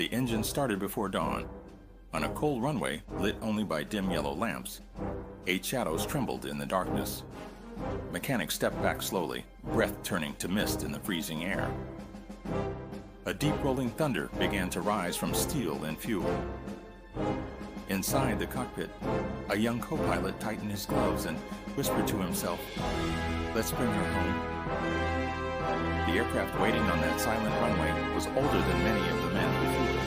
The engine started before dawn. On a cold runway, lit only by dim yellow lamps, 8 shadows trembled in the darkness. Mechanics stepped back slowly, breath turning to mist in the freezing air. A deep rolling thunder began to rise from steel and fuel. Inside the cockpit, a young co-pilot tightened his gloves and whispered to himself, "Let's bring her home." The aircraft waiting on that silent runway was older than many of the men before it.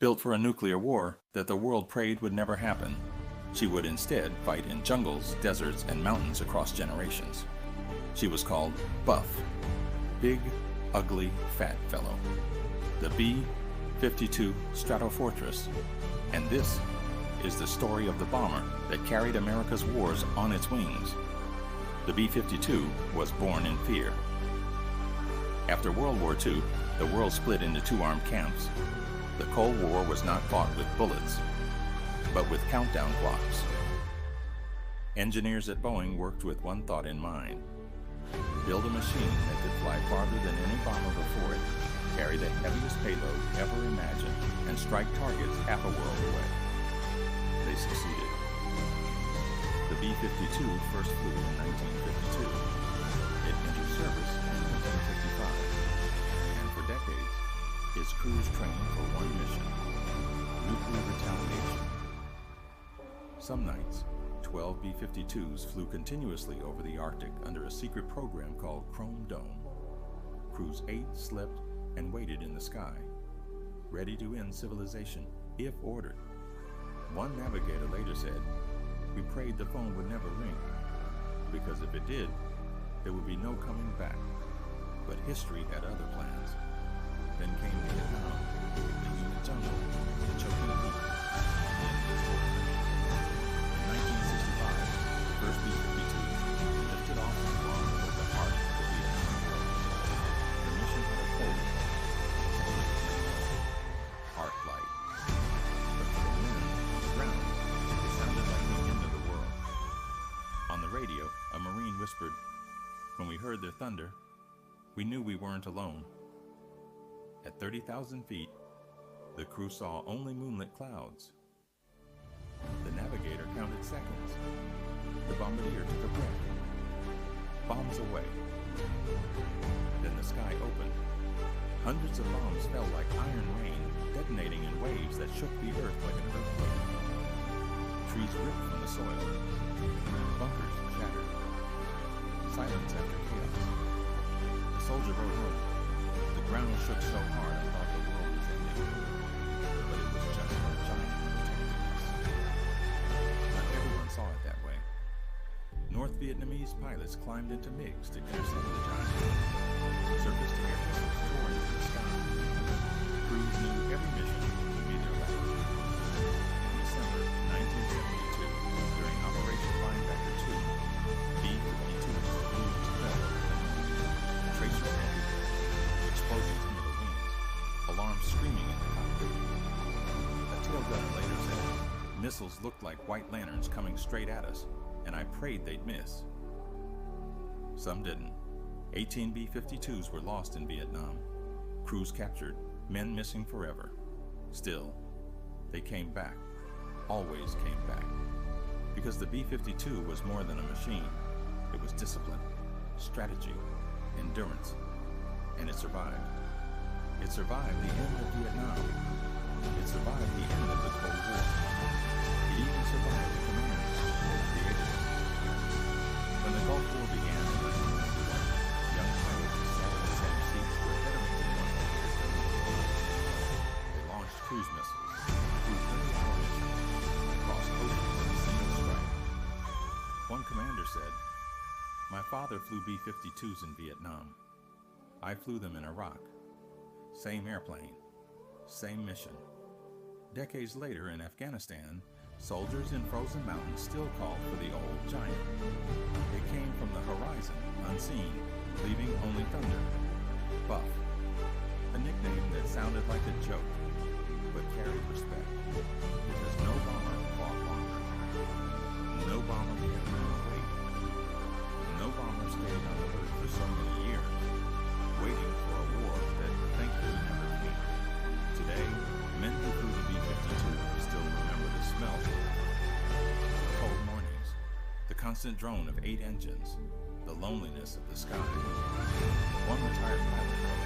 Built for a nuclear war that the world prayed would never happen, she would instead fight in jungles, deserts, and mountains across generations. She was called Buff, big, ugly, fat fellow. The B-52 Stratofortress. And this is the story of the bomber that carried America's wars on its wings. The B-52 was born in fear. After World War II, the world split into 2 armed camps. The Cold War was not fought with bullets, but with countdown clocks. Engineers at Boeing worked with one thought in mind: build a machine that could fly farther than any bomber before it, carry the heaviest payload ever imagined, and strike targets half a world away. They succeeded. The B-52 first flew in 1952. It entered service in 1955, and for decades, its crews trained for one mission: nuclear retaliation. Some nights, 12 B-52s flew continuously over the Arctic under a secret program called Chrome Dome. Crews ate, slept, and waited in the sky, ready to end civilization if ordered. One navigator later said, "We prayed the phone would never ring, because if it did, there would be no coming back." But history had other plans. Then came Vietnam, the humid jungle, the choking heat. In 1965, the first B-52 lifted off from Guam toward the heart of the Vietnam War. The mission had a code: Arc Light. But for the men on the ground, it sounded like the end of the world. On the radio, a Marine whispered, "When we heard their thunder, we knew we weren't alone." At 30,000 feet, the crew saw only moonlit clouds. The navigator counted seconds. The bombardier took a breath. Bombs away. Then the sky opened. Hundreds of bombs fell like iron rain, detonating in waves that shook the earth like an earthquake. Trees ripped from the soil. Bunkers shattered. Silence after chaos. The soldier rode home. The ground shook so hard I thought the world was ending. But it was just a giant protecting us. Not everyone saw it that way. North Vietnamese pilots climbed into MiGs to intercept the giant. Surface-to-air missiles tore into the sky. Crews knew every mission would be their last. In December 1972, during Operation Linebacker 2, B-52s flew to fell. Tracers entered. Explosions near the wings, alarms screaming in the cockpit. A tail gunner later said, "Missiles looked like white lanterns coming straight at us, and I prayed they'd miss." Some didn't. 18 B-52s were lost in Vietnam. Crews captured, men missing forever. Still, they came back, always came back. Because the B-52 was more than a machine. It was discipline, strategy, endurance. And it survived. It survived the end of Vietnam. It survived the end of the Cold War. It even survived the commanders of the ages. When the Gulf War began in 1991, young pilots who sat in the same seats were veterans in one way. They launched cruise missiles, flew 30-hour missions, crossed oceans in a single strike. One commander said, "My father flew B-52s in Vietnam. I flew them in Iraq. Same airplane, same mission." Decades later in Afghanistan, soldiers in frozen mountains still called for the old giant. It came from the horizon, unseen, leaving only thunder. Buff, a nickname that sounded like a joke, but carried respect, because no bomber fought longer. No bomber kept on the wait. No bomber stayed on alert for so many years, waiting for a war that thankfully never came. Today, men who flew the B-52 still remember the smell, the cold mornings, the constant drone of 8 engines, the loneliness of the sky. One retired pilot wrote,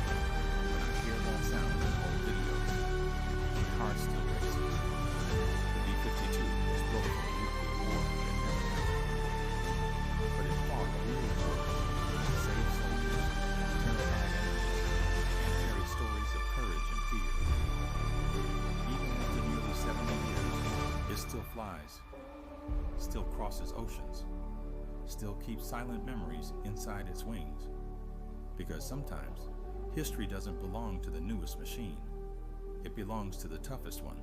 "When I hear that sound in old videos, my heart still races." The B-52 was built for a nuclear war that never happened. But it fought a real war, saved soldiers, terrified enemies, and carried stories of courage and fear. Even after nearly 70 years, it still flies, still crosses oceans, still keeps silent memories inside its wings. Because sometimes, history doesn't belong to the newest machine. It belongs to the toughest one.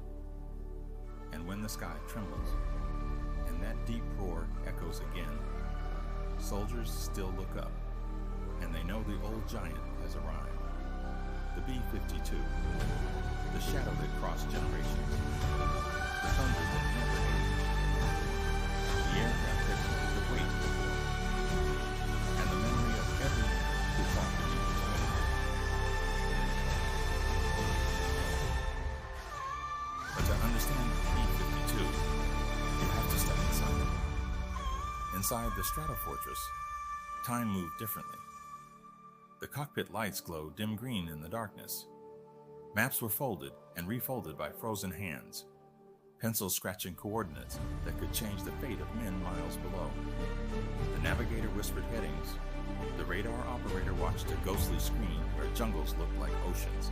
And when the sky trembles, and that deep roar echoes again, soldiers still look up, and they know the old giant has arrived. The B-52, the shadow that crossed generations, the thunder that never aged, the aircraft that carried the weight of the war, and the memory of every man who fought beneath its wings. But to understand the B-52, you have to step inside. Inside the Stratofortress, time moved differently. The cockpit lights glowed dim green in the darkness. Maps were folded and refolded by frozen hands, pencils scratching coordinates that could change the fate of men miles below. The navigator whispered headings. The radar operator watched a ghostly screen where jungles looked like oceans.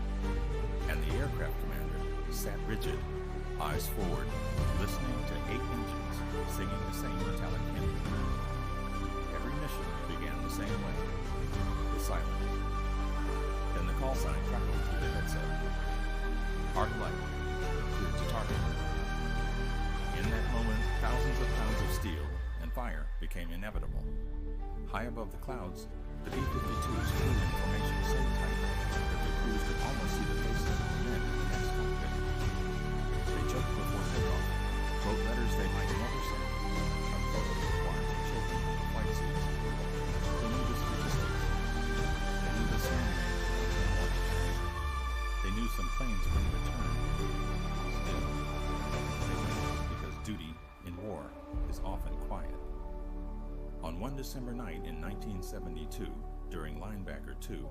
And the aircraft commander sat rigid, eyes forward, listening to 8 engines singing the same metallic hymn. Every mission began the same way, with silence. Then the call sign crackled through the headset. Hard light, clear to target. In that moment, thousands of pounds of steel and fire became inevitable. High above the clouds, the B-52s flew in formation so tight that the crews could almost see the faces of the men in the next cockpit. They joked before takeoff, wrote letters they might never send, of photos of wives and children in the flight seats. They knew the statistics. They knew the sand rains. They knew some planes wouldn't return. Still, they went because duty in war is often quiet. On one December night in 1972, during Linebacker 2,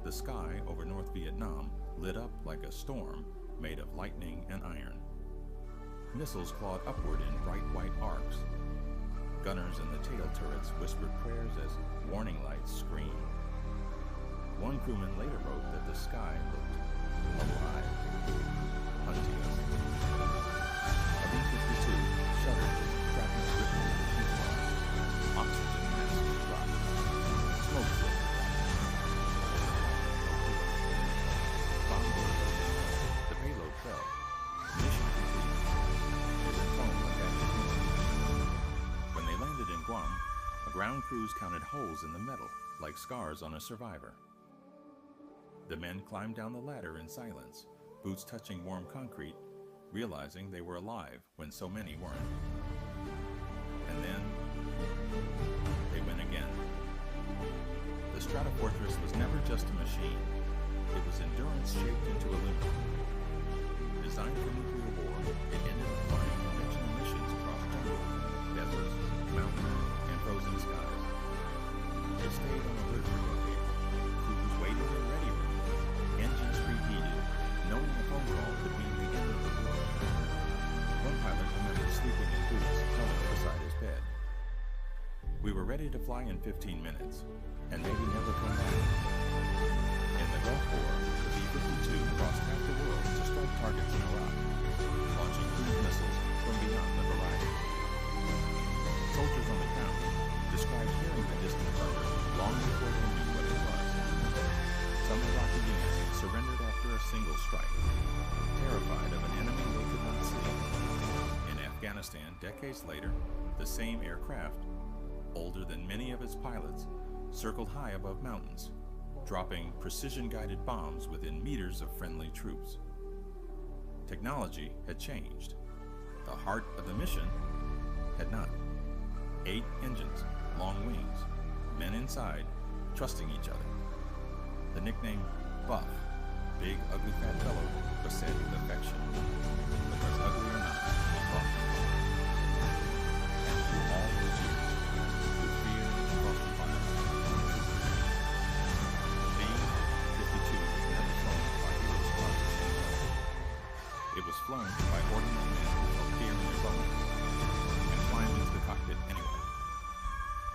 the sky over North Vietnam lit up like a storm made of lightning and iron. Missiles clawed upward in bright white arcs. Gunners in the tail turrets whispered prayers as warning lights screamed. One crewman later wrote that the sky looked alive, hunting us. A B-52 shuddered, tracking a ripple of the fuselage. Oxygen masks dropped. Smoke filled. Bomb doors opened. The payload fell. Mission complete. It was flown like afternoon. When they landed in Guam, a ground crews counted holes in the metal, like scars on a survivor. The men climbed down the ladder in silence, boots touching warm concrete, realizing they were alive when so many weren't. And then, they went again. The Stratofortress was never just a machine. It was endurance shaped into aluminum. Designed for nuclear war, it ended up flying conventional missions across jungle, deserts, mountains, and frozen skies. It stayed on alert for decades. Crews waiting in ready room, engines preheated, knowing a phone call could mean the end of the war. One pilot remembered sleeping in boots, tunnel beside his bed. We were ready to fly in 15 minutes, and maybe never come back. In the Gulf War, the B-52 crossed half the world to strike targets in Iraq, launching cruise missiles from beyond the horizon. Soldiers on the ground described hearing the distant thunder long before they knew what it was. Some Iraqi units surrendered after a single strike, terrified of an enemy they could not see. In Afghanistan, decades later, the same aircraft, older than many of its pilots, circled high above mountains, dropping precision-guided bombs within meters of friendly troops. Technology had changed. the heart of the mission had not. 8 engines, long wings, men inside, trusting each other. The nickname Buff, Big Ugly Fat Fellow, was said with affection, because ugly or not, Buff. And through all those years, through fear and frosty fire, B-52 was never flown by heroes squadrons. It was flown by ordinary men who felt fear in their bones and climbed into the cockpit anyway.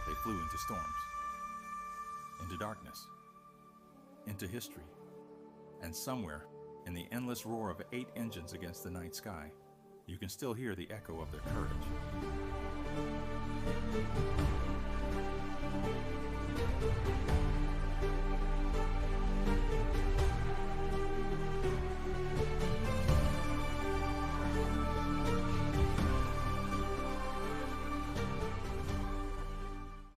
They flew into storms, into darkness, into history, and somewhere in the endless roar of 8 engines against the night sky, you can still hear the echo of their courage.